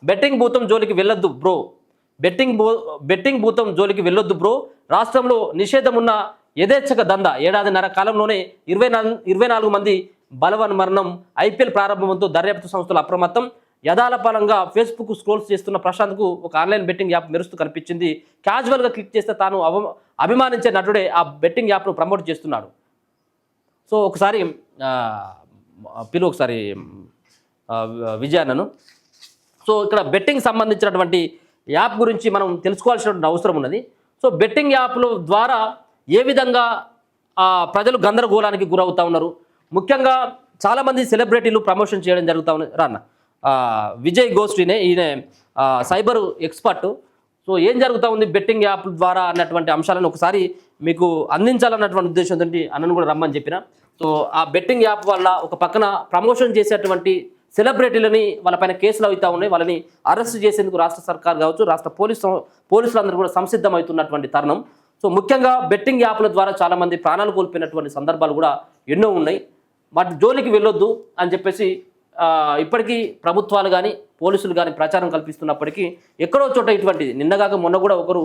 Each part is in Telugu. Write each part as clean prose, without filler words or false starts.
బెట్టింగ్ భూతం జోలికి వెళ్ళొద్దు బ్రో. బెట్టింగ్ భూతం జోలికి వెళ్ళొద్దు బ్రో. రాష్ట్రంలో నిషేధం ఉన్న యథేచ్ఛక దందా. ఏడాదిన్నర కాలంలోనే 24 మంది బలవన్ మరణం. ఐపీఎల్ ప్రారంభంతో దర్యాప్తు సంస్థలు అప్రమత్తం. యథాలపాలంగా ఫేస్బుక్ స్క్రోల్స్ చేస్తున్న ప్రశాంత్కు ఒక ఆన్లైన్ బెట్టింగ్ యాప్ మెరుస్తూ కనిపించింది. క్యాజువల్గా క్లిక్ చేస్తే తాను అభిమానించే నటుడే ఆ బెట్టింగ్ యాప్ను ప్రమోట్ చేస్తున్నాడు. సో ఒకసారి పిలువు ఒకసారి విజయాన్నను. సో ఇక్కడ బెట్టింగ్ సంబంధించినటువంటి యాప్ గురించి మనం తెలుసుకోవాల్సినటువంటి అవసరం ఉన్నది. సో బెట్టింగ్ యాప్ల ద్వారా ఏ విధంగా ప్రజలు గందరగోళానికి గురవుతూ ఉన్నారు. ముఖ్యంగా చాలామంది సెలబ్రిటీలు ప్రమోషన్ చేయడం జరుగుతూ ఉన్నది. రాన్న విజయ్ గోస్ట్రీనే, ఈయన సైబర్ ఎక్స్పర్ట్. సో ఏం జరుగుతూ ఉంది బెట్టింగ్ యాప్ ద్వారా అన్నటువంటి అంశాలను ఒకసారి మీకు అందించాలన్నటువంటి ఉద్దేశంతో అన్నను కూడా రమ్మని చెప్పిన. సో ఆ బెట్టింగ్ యాప్ వల్ల ఒక పక్కన ప్రమోషన్ చేసేటువంటి సెలబ్రిటీలని వాళ్ళపైన కేసులు అవుతూ ఉన్నాయి. వాళ్ళని అరెస్ట్ చేసేందుకు రాష్ట్ర సర్కార్ కావచ్చు, రాష్ట్ర పోలీసులందరూ కూడా సంసిద్ధమవుతున్నటువంటి తరుణం. సో ముఖ్యంగా బెట్టింగ్ యాప్ల ద్వారా చాలామంది ప్రాణాలు కోల్పోయినటువంటి సందర్భాలు కూడా ఎన్నో ఉన్నాయి. వాటి జోలికి వెళ్ళొద్దు అని చెప్పేసి ఇప్పటికీ ప్రభుత్వాలు కానీ పోలీసులు కానీ ప్రచారం కల్పిస్తున్నప్పటికీ ఎక్కడో చోట ఇటువంటిది నిన్నగాక మొన్న కూడా ఒకరు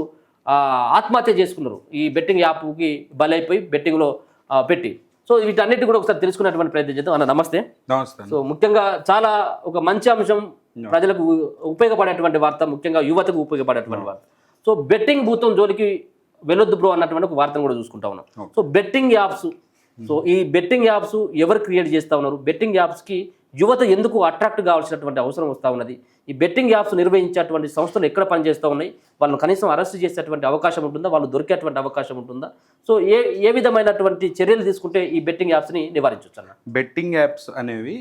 ఆత్మహత్య చేసుకున్నారు ఈ బెట్టింగ్ యాప్కి బలైపోయి బెట్టింగ్లో పెట్టి. సో వీటన్నిటి కూడా ఒకసారి తెలుసుకునేటువంటి ప్రయత్నం చేద్దాం. అన్న నమస్తే. నమస్తే. సో ముఖ్యంగా చాలా ఒక మంచి అంశం, ప్రజలకు ఉపయోగపడేటువంటి వార్త, ముఖ్యంగా యువతకు ఉపయోగపడేటువంటి వార్త. సో బెట్టింగ్ భూతం జోలికి వెళ్ళొద్దు బ్రో అన్నటువంటి ఒక వార్తను కూడా చూసుకుంటా ఉన్నాం. సో బెట్టింగ్ యాప్స్, సో ఈ బెట్టింగ్ యాప్స్ ఎవరు క్రియేట్ చేస్తూ ఉన్నారు, బెట్టింగ్ యాప్స్కి యువత ఎందుకు అట్రాక్ట్ కావాల్సినటువంటి అవసరం వస్తూ ఉన్నది, ఈ బెట్టింగ్ యాప్స్ నిర్వహించేటువంటి సంస్థలు ఎక్కడ పనిచేస్తూ ఉన్నాయి, వాళ్ళని కనీసం అరెస్ట్ చేసేటువంటి అవకాశం ఉంటుందా, వాళ్ళు దొరికేటువంటి అవకాశం ఉంటుందా, సో ఏ విధమైనటువంటి చర్యలు తీసుకుంటే ఈ బెట్టింగ్ యాప్స్ని నివారించవచ్చు అన్న? బెట్టింగ్ యాప్స్ అనేవి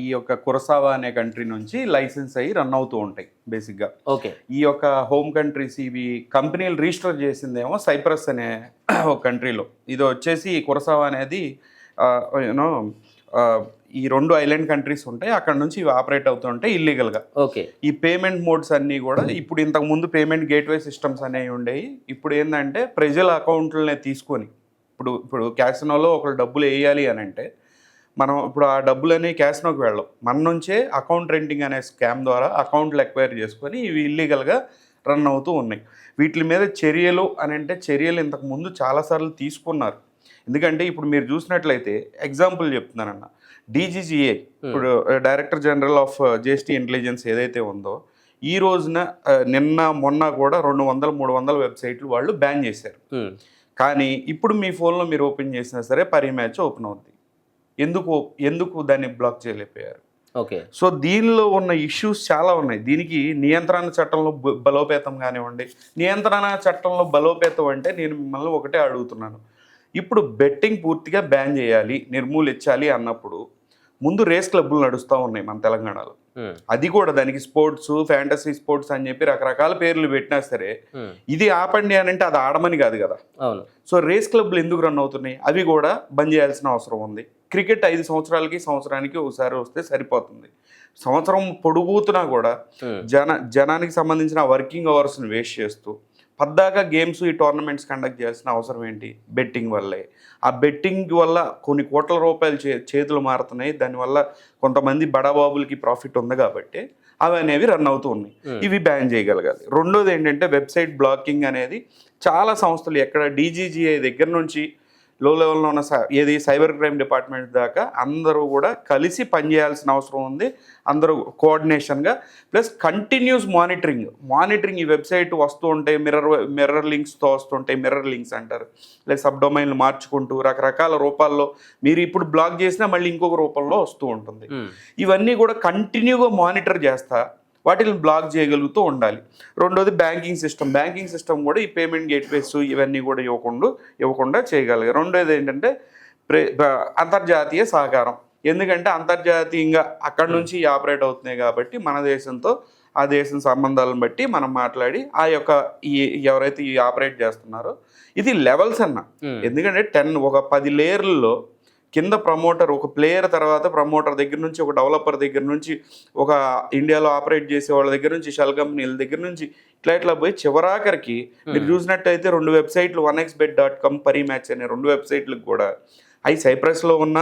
ఈ యొక్క కురసావా అనే కంట్రీ నుంచి లైసెన్స్ అయ్యి రన్ అవుతూ ఉంటాయి బేసిక్గా. ఓకే. ఈ యొక్క హోమ్ కంట్రీస్ ఇవి కంపెనీలు రిజిస్టర్ చేసిందేమో సైప్రస్ అనే ఒక కంట్రీలో. ఇది వచ్చేసి కురసావా అనేది యూనో ఈ 2 ఐలాండ్ కంట్రీస్ ఉంటాయి, అక్కడ నుంచి ఇవి ఆపరేట్ అవుతూ ఉంటాయి ఇల్లీగల్గా. ఓకే. ఈ పేమెంట్ మోడ్స్ అన్నీ కూడా ఇప్పుడు ఇంతకు ముందు పేమెంట్ గేట్వే సిస్టమ్స్ అనేవి ఉండేవి. ఇప్పుడు ఏంటంటే ప్రజల అకౌంట్లనే తీసుకొని ఇప్పుడు క్యాసినోలో ఒకరు డబ్బులు వేయాలి అని అంటే మనం ఇప్పుడు ఆ డబ్బులని క్యాసినోకి వెళ్ళాం, మన నుంచే అకౌంట్ రెంటింగ్ అనే స్కామ్ ద్వారా అకౌంట్లు ఎక్వైర్ చేసుకొని ఇవి ఇల్లీగల్గా రన్ అవుతూ ఉన్నాయి. వీటి మీద చర్యలు అని అంటే చర్యలు ఇంతకు ముందు చాలాసార్లు తీసుకున్నారు. ఎందుకంటే ఇప్పుడు మీరు చూసినట్లయితే ఎగ్జాంపుల్ చెప్తున్నానన్న, డీజీజీఏ ఇప్పుడు director general of GST intelligence ఏదైతే ఉందో ఈ రోజున నిన్న మొన్న కూడా 200-300 వెబ్సైట్లు వాళ్ళు బ్యాన్ చేశారు. కానీ ఇప్పుడు మీ ఫోన్లో మీరు ఓపెన్ చేసినా సరే పరీ మ్యాచ్ ఓపెన్ అవుద్ది. ఎందుకు దాన్ని బ్లాక్ చేయలేకపోయారు? ఓకే. సో దీనిలో ఉన్న ఇష్యూస్ చాలా ఉన్నాయి. దీనికి నియంత్రణ చట్టంలో బలోపేతం కానివ్వండి. నియంత్రణ చట్టంలో బలోపేతం అంటే నేను మిమ్మల్ని ఒకటే అడుగుతున్నాను, ఇప్పుడు బెట్టింగ్ పూర్తిగా బ్యాన్ చేయాలి, నిర్మూలించాలి అన్నప్పుడు ముందు రేస్ క్లబ్బులు నడుస్తూ ఉన్నాయి మన తెలంగాణలో. అది కూడా దానికి స్పోర్ట్స్, ఫ్యాంటసీ స్పోర్ట్స్ అని చెప్పి రకరకాల పేర్లు పెట్టినా సరే ఇది ఆపండి అని అంటే అది ఆడమని కాదు కదా. సో రేస్ క్లబ్లు ఎందుకు రన్ అవుతున్నాయి, అవి కూడా బంద్ చేయాల్సిన అవసరం ఉంది. క్రికెట్ 5 సంవత్సరానికి ఒకసారి వస్తే సరిపోతుంది. సంవత్సరం పొడుగుతున్నా కూడా జనానికి సంబంధించిన వర్కింగ్ అవర్స్ని వేస్ట్ చేస్తూ పద్దాకా గేమ్స్ ఈ టోర్నమెంట్స్ కండక్ట్ చేయాల్సిన అవసరం ఏంటి? బెట్టింగ్ వల్లే. ఆ బెట్టింగ్ వల్ల కొన్ని కోట్ల రూపాయలు చేతులు మారుతున్నాయి. దానివల్ల కొంతమంది బడాబాబులకి ప్రాఫిట్ ఉంది కాబట్టి అవి అనేవి రన్ అవుతూ ఉన్నాయి. ఇవి బ్యాన్ చేయగలగాలి. రెండోది ఏంటంటే వెబ్సైట్ బ్లాకింగ్ అనేది చాలా సంస్థలు ఎక్కడ డీజీజీఐ దగ్గర నుంచి లో లెవెల్లో ఉన్న ఏది సైబర్ క్రైమ్ డిపార్ట్మెంట్ దాకా అందరూ కూడా కలిసి పనిచేయాల్సిన అవసరం ఉంది. అందరూ కోఆర్డినేషన్గా ప్లస్ కంటిన్యూస్ మానిటరింగ్ ఈ వెబ్సైట్ వస్తూ ఉంటాయి, మిర్రర్ లింక్స్తో వస్తుంటాయి. మిర్రర్ లింక్స్ అంటారు, లేదా సబ్ డొమైన్లు మార్చుకుంటూ రకరకాల రూపాల్లో మీరు ఇప్పుడు బ్లాక్ చేసినా మళ్ళీ ఇంకొక రూపంలో వస్తూ ఉంటుంది. ఇవన్నీ కూడా కంటిన్యూగా మానిటర్ చేస్తా వాటిని బ్లాక్ చేయగలుగుతూ ఉండాలి. రెండోది బ్యాంకింగ్ సిస్టమ్ కూడా ఈ పేమెంట్ గేట్వేస్ ఇవన్నీ కూడా ఇవ్వకుండా చేయగలిగారు. రెండోది ఏంటంటే అంతర్జాతీయ సహకారం. ఎందుకంటే అంతర్జాతీయంగా అక్కడి నుంచి ఆపరేట్ అవుతున్నాయి కాబట్టి మన దేశంతో ఆ దేశం సంబంధాలను బట్టి మనం మాట్లాడి ఆ యొక్క ఎవరైతే ఈ ఆపరేట్ చేస్తున్నారో ఇది లెవెల్స్ అన్న. ఎందుకంటే 10 లేయర్లలో కింద ప్రమోటర్, ఒక ప్లేయర్ తర్వాత ప్రమోటర్ దగ్గర నుంచి, ఒక డెవలపర్ దగ్గర నుంచి, ఒక ఇండియాలో ఆపరేట్ చేసే వాళ్ళ దగ్గర నుంచి, షెల్ కంపెనీల దగ్గర నుంచి ఇట్లా పోయి చివరాఖరికి మీరు చూసినట్టయితే 2 వెబ్సైట్లు 1xbet.com, పరీ మ్యాచ్ అనే 2 వెబ్సైట్లకు కూడా అవి సైప్రస్లో ఉన్న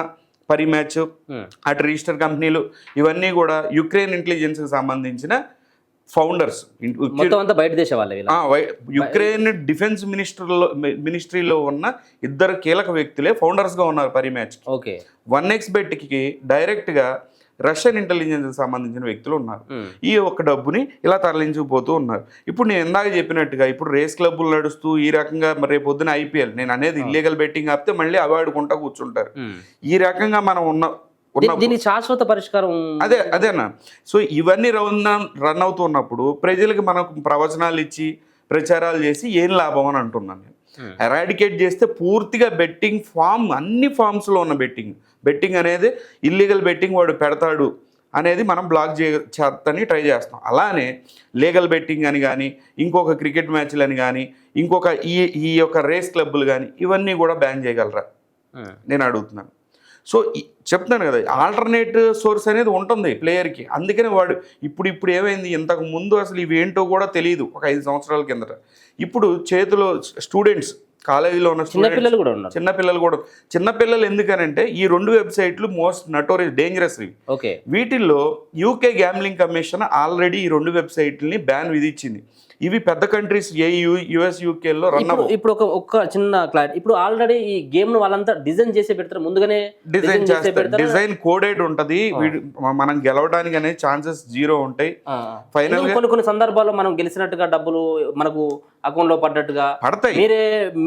పరీ మ్యాచ్, అటు రిజిస్టర్ కంపెనీలు ఇవన్నీ కూడా యుక్రెయిన్ ఇంటెలిజెన్స్కి సంబంధించిన ఫౌండర్స్. మొత్తం అంతా బయట దేశం వాళ్ళే వీళ్ళ. యుక్రెయిన్ డిఫెన్స్ మినిస్ట్రీలో ఉన్న ఇద్దరు కీలక వ్యక్తులే ఫౌండర్స్గా ఉన్నారు పరి మ్యాచ్కి. ఓకే. 1xBetకి డైరెక్ట్గా రష్యన్ ఇంటెలిజెన్స్ సంబంధించిన వ్యక్తులు ఉన్నారు. ఈ ఒక్క డబ్బుని ఇలా తరలించుకుపోతూ ఉన్నారు. ఇప్పుడు నేను ఇందాక చెప్పినట్టుగా ఇప్పుడు రేస్ క్లబ్బులు నడుస్తూ ఈ రకంగా రేపు పొద్దున IPL, నేను అనేది ఇల్లీగల్ బెట్టింగ్ ఆపితే మళ్ళీ అవాడుకుంటా కూర్చుంటారు. ఈ రకంగా మనం దీని శాశ్వత పరిష్కారం అదేనా. సో ఇవన్నీ రన్ అవుతున్నప్పుడు ప్రజలకు మనకు ప్రవచనాలు ఇచ్చి ప్రచారాలు చేసి ఏం లాభం అని అంటున్నాను నేను. ఎరాడికేట్ చేస్తే పూర్తిగా బెట్టింగ్ అన్ని ఫామ్స్లో ఉన్న బెట్టింగ్ అనేది ఇల్లీగల్ బెట్టింగ్ వాడు పెడతాడు అనేది మనం బ్లాక్ చేస్తని ట్రై చేస్తాం. అలానే లీగల్ బెట్టింగ్ అని కానీ, ఇంకొక క్రికెట్ మ్యాచ్లు అని కానీ, ఇంకొక ఈ యొక్క రేస్ క్లబ్బులు కానీ, ఇవన్నీ కూడా బ్యాన్ చేయగలరా నేను అడుగుతున్నాను. సో చెప్తాను కదా, ఆల్టర్నేట్ సోర్స్ అనేది ఉంటుంది ప్లేయర్కి. అందుకని వాడు ఇప్పుడు ఏమైంది, ఇంతకు ముందు అసలు ఇవేంటో కూడా తెలియదు ఒక 5 సంవత్సరాల కిందట. ఇప్పుడు చేతిలో స్టూడెంట్స్, కాలేజీలో ఉన్న చిన్నపిల్లలు కూడా ఉన్నారు. చిన్నపిల్లలు ఎందుకనంటే ఈ 2 వెబ్సైట్లు మోస్ట్ నటోరియస్ డేంజరస్. ఓకే. వీటిల్లో UK గ్యాంబ్లింగ్ కమిషన్ ఆల్రెడీ ఈ 2 వెబ్సైట్లని బ్యాన్ విధించింది. ఇవి పెద్ద కంట్రీస్ US UKలో రన్ అవ్వవు. ఇప్పుడు ఒక చిన్న క్లారిటీ, ఇప్పుడు ఆల్రెడీ ఈ గేమ్ ను వాళ్ళంతా డిజైన్ చేసి పెడతారు, ముందుగానే డిజైన్ చేస్తారు. డిజైన్ కోడెడ్ ఉంటది, మనం గెలవడానికి అనేది ఛాన్సెస్ 0 ఉంటాయి. ఫైనల్ కొన్ని సందర్భాల్లో మనం గెలిచినట్టుగా డబ్బులు మనకు అకౌంట్ లో పడ్డట్టుగా పడతాయి,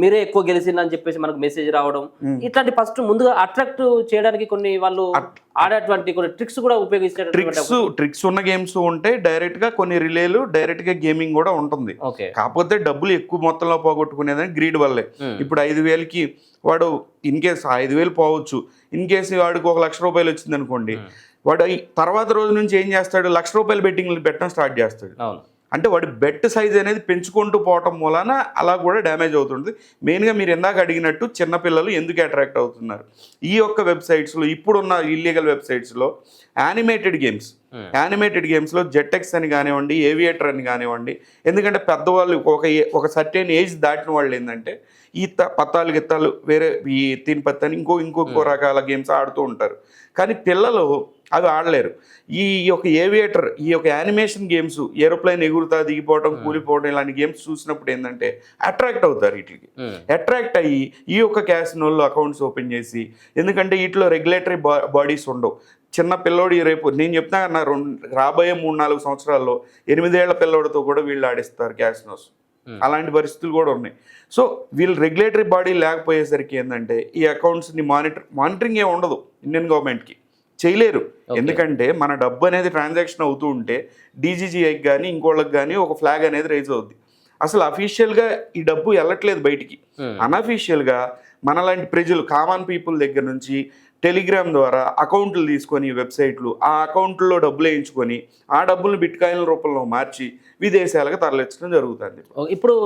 మీరే ఎక్కువ గెలిచిందని చెప్పేసి మనకు మెసేజ్ రావడం, ఇట్లాంటి ఫస్ట్ ముందుగా అట్రాక్ట్ చేయడానికి కొన్ని వాళ్ళు ఆడేటువంటి కొన్ని ట్రిక్స్ కూడా ఉపయోగిస్తారు. ట్రిక్స్ ఉన్న గేమ్స్ ఉంటాయి, డైరెక్ట్ గా కొన్ని రిలేలు, డైరెక్ట్ గా గేమింగ్ కూడా ఉంటుంది. కాకపోతే డబ్బులు ఎక్కువ మొత్తంలో పోగొట్టుకునేదని గ్రీడ్ వల్లే. ఇప్పుడు 5,000కి వాడు ఇన్ కేసు 5,000 పోవచ్చు, ఇన్ కేసు వాడికి 1,00,000 రూపాయలు వచ్చింది అనుకోండి, వాడు తర్వాత రోజు నుంచి ఏం చేస్తాడు, ₹1,00,000 బెట్టింగ్లు పెట్టడం స్టార్ట్ చేస్తాడు. అంటే వాడి బెట్ సైజ్ అనేది పెంచుకుంటూ పోవటం మూలాన అలా కూడా డ్యామేజ్ అవుతుంది. మెయిన్గా మీరు ఇందాక అడిగినట్టు చిన్నపిల్లలు ఎందుకు అట్రాక్ట్ అవుతున్నారు ఈ యొక్క వెబ్సైట్స్లో, ఇప్పుడున్న ఇల్లీగల్ వెబ్సైట్స్లో యానిమేటెడ్ గేమ్స్లో జెటెక్స్ అని కానివ్వండి, ఏవియేటర్ అని కానివ్వండి, ఎందుకంటే పెద్దవాళ్ళు ఒక సర్టెన్ ఏజ్ దాటిన వాళ్ళు ఏంటంటే ఈ పత్తాలు గిత్తాలు వేరే ఈ తీన్ పత్తాని ఇంకో రకాల గేమ్స్ ఆడుతూ ఉంటారు. కానీ పిల్లలు అవి ఆడలేరు. ఈ యొక్క ఏవియేటర్, ఈ యొక్క యానిమేషన్ గేమ్స్, ఏరోప్లేన్ ఎగురుతా దిగిపోవడం, కూలిపోవడం, ఇలాంటి గేమ్స్ చూసినప్పుడు ఏంటంటే అట్రాక్ట్ అవుతారు వీటికి. అట్రాక్ట్ అయ్యి ఈ యొక్క క్యాసినోల్లో అకౌంట్స్ ఓపెన్ చేసి, ఎందుకంటే వీటిలో రెగ్యులేటరీ బాడీస్ ఉండవు. చిన్న పిల్లోడి రేపు నేను చెప్తున్నా కన్నా రాబోయే 3-4 సంవత్సరాల్లో 8 ఏళ్ల పిల్లోడితో కూడా వీళ్ళు ఆడిస్తారు క్యాసినోస్. అలాంటి పరిస్థితులు కూడా ఉన్నాయి. సో వీళ్ళు రెగ్యులేటరీ బాడీ లేకపోయేసరికి ఏంటంటే ఈ అకౌంట్స్ని మానిటరింగ్ ఏమి ఉండదు ఇండియన్ గవర్నమెంట్కి, చేయలేరు. ఎందుకంటే మన డబ్బు అనేది ట్రాన్సాక్షన్ అవుతూ ఉంటే DGGIకి కానీ ఇంకోళ్ళకి కానీ ఒక ఫ్లాగ్ అనేది రైజ్ అవుద్ది. అసలు అఫీషియల్గా ఈ డబ్బు వెళ్ళట్లేదు బయటికి, అన్అఫీషియల్గా మనలాంటి ప్రజలు, కామన్ పీపుల్ దగ్గర నుంచి టెలిగ్రామ్ ద్వారా అకౌంట్లు తీసుకొని వెబ్సైట్లు, ఆ అకౌంట్లో డబ్బులు వేయించుకొని ఆ డబ్బులను బిట్కాయిన్ల రూపంలో మార్చి విదేశాలకు తరలించడం జరుగుతుంది. ఇప్పుడు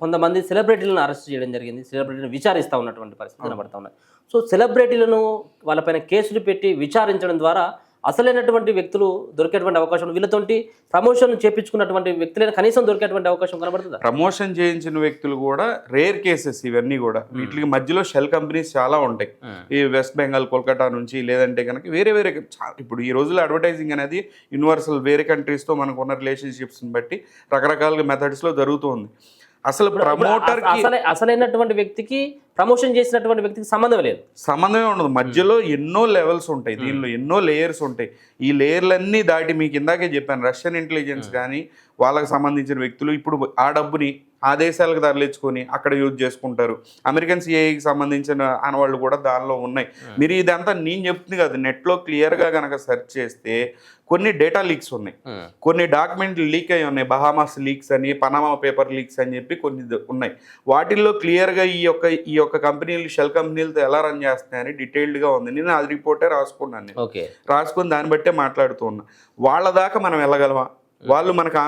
కొంతమంది సెలబ్రిటీలను అరెస్ట్ చేయడం జరిగింది, సెలబ్రిటీలను విచారిస్తూ ఉన్నటువంటి పరిస్థితి కనబడతా ఉన్నాయి. సో సెలబ్రిటీలను వాళ్ళపైన కేసులు పెట్టి విచారించడం ద్వారా అసలైనటువంటి వ్యక్తులు దొరికేటువంటి అవకాశం, వీళ్ళతోటి ప్రమోషన్ చేయించుకున్నటువంటి వ్యక్తులైనా కనీసం దొరికేటువంటి అవకాశం కనబడుతుంది. ప్రమోషన్ చేయించిన వ్యక్తులు కూడా రేర్ కేసెస్ ఇవన్నీ కూడా. వీటికి మధ్యలో షెల్ కంపెనీస్ చాలా ఉంటాయి. ఈ వెస్ట్ బెంగాల్, కోల్కతా నుంచి, లేదంటే కనుక వేరే ఇప్పుడు ఈ రోజుల్లో అడ్వర్టైజింగ్ అనేది యూనివర్సల్, వేరే కంట్రీస్తో మనకు ఉన్న రిలేషన్షిప్స్ని బట్టి రకరకాల మెథడ్స్లో జరుగుతుంది. అసలు ప్రమోటర్కి అసలైనటువంటి వ్యక్తికి, ప్రమోషన్ చేసినటువంటి వ్యక్తికి సంబంధమే ఉండదు. మధ్యలో ఎన్నో లెవెల్స్ ఉంటాయి, దీనిలో ఎన్నో లేయర్స్ ఉంటాయి. ఈ లేయర్లన్నీ దాటి మీకు ఇందాకే చెప్పాను, రష్యన్ ఇంటెలిజెన్స్ కానీ వాళ్ళకి సంబంధించిన వ్యక్తులు ఇప్పుడు ఆ డబ్బుని ఆ దేశాలకు తరలించుకొని అక్కడ యూజ్ చేసుకుంటారు. అమెరికన్ CIAకి సంబంధించిన ఆనవాళ్ళు కూడా దానిలో ఉన్నాయి. మీరు ఇదంతా నేను చెప్తుంది కాదు, నెట్లో క్లియర్గా కనుక సెర్చ్ చేస్తే కొన్ని డేటా లీక్స్ ఉన్నాయి, కొన్ని డాక్యుమెంట్లు లీక్ అయి ఉన్నాయి. బహామాస్ లీక్స్ అని, పనామా పేపర్ లీక్స్ అని చెప్పి కొన్ని ఉన్నాయి. వాటిల్లో క్లియర్గా ఈ యొక్క కంపెనీలు, షెల్ కంపెనీలతో ఎలా రన్ చేస్తున్నాయని డీటెయిల్డ్గా ఉంది. నేను అది రిపోర్టే రాసుకున్నాను, రాసుకుని దాన్ని బట్టే మాట్లాడుతూ ఉన్నా. వాళ్ళ దాకా మనం వెళ్ళగలమా, వాళ్ళు మనకు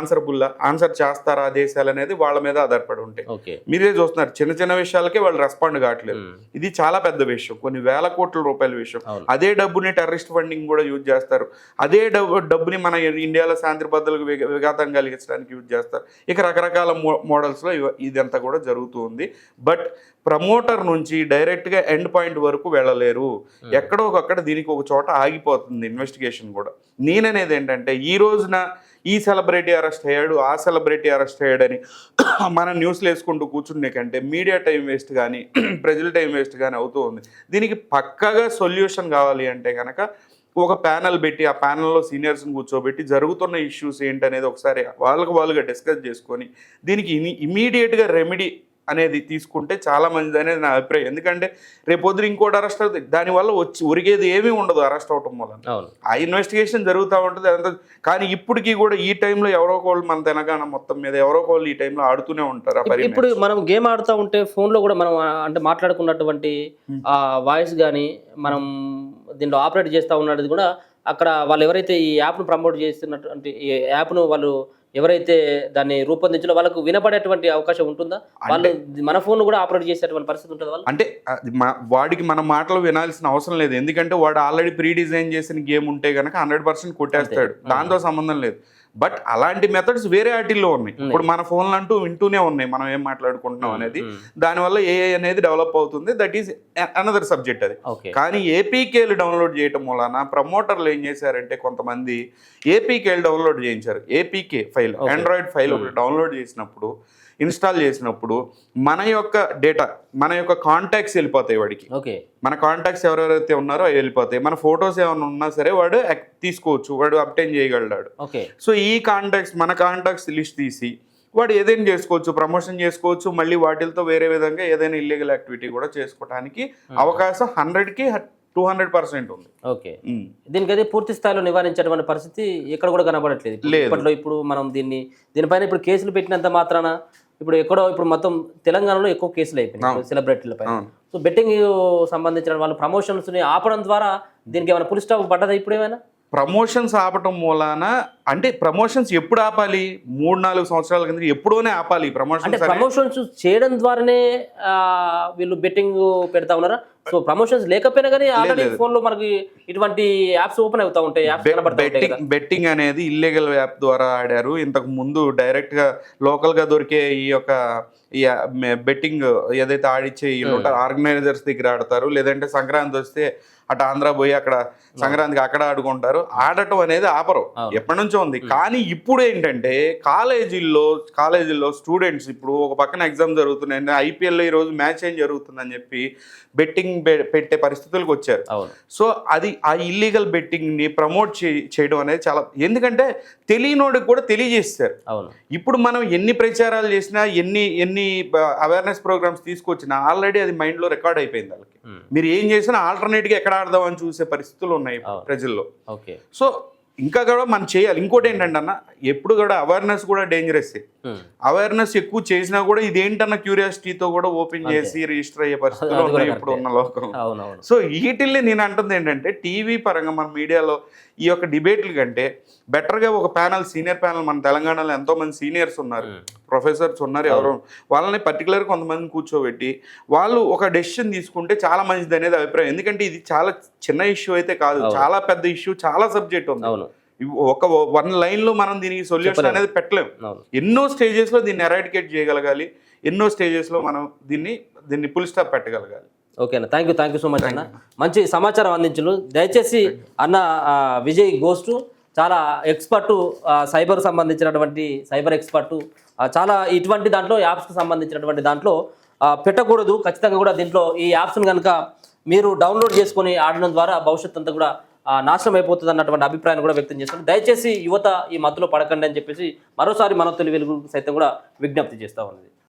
ఆన్సర్ చేస్తారా దేశాలు అనేది వాళ్ళ మీద ఆధారపడి ఉంటాయి. మీరే చూస్తున్నారు, చిన్న చిన్న విషయాలకే వాళ్ళు రెస్పాండ్ కావట్లేదు. ఇది చాలా పెద్ద విషయం, కొన్ని వేల కోట్ల రూపాయల విషయం. అదే డబ్బుని టెర్రరిస్ట్ ఫండింగ్ కూడా యూజ్ చేస్తారు. అదే డబ్బుని మన ఇండియాలో శాంతి భద్రతలకు విఘాతం కలిగించడానికి యూజ్ చేస్తారు. ఇక రకరకాల మోడల్స్లో ఇదంతా కూడా జరుగుతూ ఉంది. బట్ ప్రమోటర్ నుంచి డైరెక్ట్గా ఎండ్ పాయింట్ వరకు వెళ్ళలేరు. ఎక్కడో ఒకక్కడ దీనికి ఒక చోట ఆగిపోతుంది ఇన్వెస్టిగేషన్ కూడా. నేననేది ఏంటంటే ఈ రోజున ఈ సెలబ్రిటీ అరెస్ట్ అయ్యాడు, ఆ సెలబ్రిటీ అరెస్ట్ అయ్యాడని మన న్యూస్లు వేసుకుంటూ కూర్చునే కంటే మీడియా టైం వేస్ట్ కానీ ప్రజల టైం వేస్ట్ కానీ అవుతూ ఉంది. దీనికి పక్కాగా సొల్యూషన్ కావాలి అంటే కనుక ఒక ప్యానెల్ పెట్టి ఆ ప్యానెల్లో సీనియర్స్ని కూర్చోబెట్టి జరుగుతున్న ఇష్యూస్ ఏంటనేది ఒకసారి వాళ్ళుగా డిస్కస్ చేసుకొని దీనికి ఇమీడియట్గా రెమెడీ అనేది తీసుకుంటే చాలా మంచిది అనేది నా అభిప్రాయం. ఎందుకంటే రేపొద్దున ఇంకోటి అరెస్ట్ అవుతుంది, దానివల్ల వచ్చి ఒరిగేది ఏమీ ఉండదు అరెస్ట్ అవటం వల్ల. ఆ ఇన్వెస్టిగేషన్ జరుగుతూ ఉంటుంది అదంతా. కానీ ఇప్పటికీ కూడా ఈ టైంలో ఎవరో ఒకళ్ళు మన తెలంగాణ మొత్తం మీద ఎవరో ఒకళ్ళు ఈ టైంలో ఆడుతూనే ఉంటారు. ఇప్పుడు మనం గేమ్ ఆడుతూ ఉంటే ఫోన్లో కూడా మనం అంటే మాట్లాడుకున్నటువంటి ఆ వాయిస్ కానీ మనం దీంట్లో ఆపరేట్ చేస్తూ ఉన్నది కూడా అక్కడ వాళ్ళు ఎవరైతే ఈ యాప్ను ప్రమోట్ చేస్తున్నట్టు అంటే ఈ యాప్ను వాళ్ళు ఎవరైతే దాన్ని రూపొందించాలో వాళ్ళకు వినపడేటువంటి అవకాశం ఉంటుందా? వాళ్ళు మన ఫోన్ కూడా ఆపరేట్ చేసేటువంటి పరిస్థితి ఉంటుంది వాళ్ళు అంటే వాడికి మన మాటలు వినాల్సిన అవసరం లేదు. ఎందుకంటే వాడు ఆల్రెడీ ప్రీ డిజైన్ చేసిన గేమ్ ఉంటే కనుక 100% కొట్టేస్తాడు, దాంతో సంబంధం లేదు. బట్ అలాంటి మెథడ్స్ వేరే వాటిల్లో ఉన్నాయి. ఇప్పుడు మన ఫోన్లు అంటూ వింటూనే ఉన్నాయి మనం ఏం మాట్లాడుకుంటున్నాం అనేది. దానివల్ల ఏఐ అనేది డెవలప్ అవుతుంది, దట్ ఈస్ అనదర్ సబ్జెక్ట్ అది. కానీ ఏపీకేలు డౌన్లోడ్ చేయడం వలన ప్రమోటర్లు ఏం చేశారంటే కొంతమంది ఏపీకేలు డౌన్లోడ్ చేయించారు. ఏపీకే ఫైల్, ఆండ్రాయిడ్ ఫైల్ ఒకటి డౌన్లోడ్ చేసినప్పుడు ఇన్స్టాల్ చేసినప్పుడు మన యొక్క డేటా, మన యొక్క కాంటాక్ట్స్ వెళ్ళిపోతాయి వాడికి. మన కాంటాక్ట్స్ ఎవరెవరైతే ఉన్నారో అవి వెళ్ళిపోతాయి. మన ఫొటోస్ ఏమైనా ఉన్నా సరే వాడు తీసుకోవచ్చు, వాడు అబ్టైన్ చేయగలడు. సో ఈ కాంటాక్ట్స్, మన కాంటాక్ట్స్ లిస్ట్ తీసి వాడు ఏదైనా చేసుకోవచ్చు, ప్రమోషన్ చేసుకోవచ్చు, మళ్ళీ వాటితో వేరే విధంగా ఏదైనా ఇల్లీగల్ యాక్టివిటీ కూడా చేసుకోవడానికి అవకాశం 100కి 200% ఉంది. దీనికైతే పూర్తి స్థాయిలో నివారించేటువంటి పరిస్థితి ఎక్కడ కూడా కనబడట్లేదు ఇప్పట్లో. ఇప్పుడు మనం దీనిపైన ఇప్పుడు కేసులు పెట్టినంత మాత్రాన ఇప్పుడు ఎక్కడో ఇప్పుడు మొత్తం తెలంగాణలో ఎక్కువ కేసులు అయిపోయినాయి సెలబ్రిటీలపై. సో బెట్టింగ్ సంబంధించిన వాళ్ళు ప్రమోషన్స్ ని ఆపడం ద్వారా దీనికి ఏమైనా పులి స్టాప్ పడ్డదా ఇప్పుడు ఏమైనా? ప్రమోషన్స్ ఆపటం మూలాన అంటే ప్రమోషన్స్ ఎప్పుడు ఆపాలి? 3-4 సంవత్సరాల కింద ఎప్పుడోనే ఆపాలి ప్రమోషన్స్ చేయడం ద్వారానే వీళ్ళు బెట్టింగ్ పెడతా ఉన్నారా? సో ప్రమోషన్స్ లేకపోయినా కానీ ఆల్రెడీ ఫోన్ లో మనకి ఇటువంటి యాప్స్ ఓపెన్ అవుతా ఉంటాయి. బెట్టింగ్ అనేది ఇల్లీగల్ యాప్ ద్వారా ఆడారు. ఇంతకు ముందు డైరెక్ట్ గా లోకల్ గా దొరికే ఈ యొక్క బెట్టింగ్ ఏదైతే ఆడిచ్చే ఆర్గనైజర్స్ దగ్గర ఆడతారు, లేదంటే సంక్రాంతి వస్తే అటు ఆంధ్ర పోయి అక్కడ సంక్రాంతికి అక్కడ ఆడుకుంటారు. ఆడటం అనేది ఆపరు, ఎప్పటి నుంచో ఉంది. కానీ ఇప్పుడు ఏంటంటే కాలేజీల్లో స్టూడెంట్స్ ఇప్పుడు ఒక పక్కన ఎగ్జామ్ జరుగుతున్నాయి, ఐపీఎల్లో ఈరోజు మ్యాచ్ ఏం జరుగుతుందని చెప్పి బెట్టింగ్ పెట్టే పరిస్థితులకు వచ్చారు. సో అది ఆ ఇల్లీగల్ బెట్టింగ్ ని ప్రమోట్ చేయడం అనేది చాలా, ఎందుకంటే తెలియనోడికి కూడా తెలియజేస్తారు. ఇప్పుడు మనం ఎన్ని ప్రచారాలు చేసినా ఎన్ని అవేర్నెస్ ప్రోగ్రామ్స్ తీసుకొచ్చినా ఆల్రెడీ అది మైండ్ లో రికార్డ్ అయిపోయింది వాళ్ళకి. మీరు ఏం చేసినా ఆల్టర్నేట్ గా ఎక్కడ ఆడదామని చూసే పరిస్థితులు ఉన్నాయి ప్రజల్లో. సో ఇంకా కూడా మనం చేయాలి. ఇంకోటి ఏంటంటే అన్న, ఎప్పుడు కూడా అవేర్నెస్ కూడా డేంజరస్. అవేర్నెస్ ఎక్కువ చేసినా కూడా ఇదేంటన్న క్యూరియాసిటీతో కూడా ఓపెన్ చేసి రిజిస్టర్ అయ్యే పరిస్థితులు ఉన్నాయి ఇప్పుడు ఉన్న లోకం. సో వీటిల్ని నేను అంటుంది ఏంటంటే టీవీ పరంగా మన మీడియాలో ఈ యొక్క డిబేట్ల కంటే బెటర్గా ఒక ప్యానల్, సీనియర్ ప్యానల్, మన తెలంగాణలో ఎంతో మంది సీనియర్స్ ఉన్నారు, ప్రొఫెసర్స్ ఉన్నారు, ఎవరో వాళ్ళని పర్టికులర్గా కొంతమందిని కూర్చోబెట్టి వాళ్ళు ఒక డెసిషన్ తీసుకుంటే చాలా మంచిది అనేది అభిప్రాయం. ఎందుకంటే ఇది చాలా చిన్న ఇష్యూ అయితే కాదు, చాలా పెద్ద ఇష్యూ, చాలా సబ్జెక్ట్ ఉంది. ఒక 1 లైన్లో మనం దీనికి సొల్యూషన్ అనేది పెట్టలేము. ఎన్నో స్టేజెస్లో దీన్ని ఎరాడికేట్ చేయగలగాలి, ఎన్నో స్టేజెస్లో మనం దీన్ని ఫుల్ స్టాప్ పెట్టగలగాలి. ఓకేనా, థ్యాంక్ యూ సో మచ్ అన్న, మంచి సమాచారం అందించు. దయచేసి అన్న విజయ్ గోస్టు చాలా ఎక్స్పర్టు, సైబర్ సంబంధించినటువంటి సైబర్ ఎక్స్పర్టు, చాలా ఇటువంటి దాంట్లో యాప్స్కి సంబంధించినటువంటి దాంట్లో పెట్టకూడదు. ఖచ్చితంగా కూడా దీంట్లో ఈ యాప్స్ని కనుక మీరు డౌన్లోడ్ చేసుకొని ఆడడం ద్వారా భవిష్యత్తు అంతా కూడా నాశనం అయిపోతుంది అన్నటువంటి అభిప్రాయాన్ని కూడా వ్యక్తం చేస్తున్నారు. దయచేసి యువత ఈ మత్తులో పడకండి అని చెప్పేసి మరోసారి మన తొలి వెలుగు సైతం కూడా విజ్ఞప్తి చేస్తూ ఉన్నది.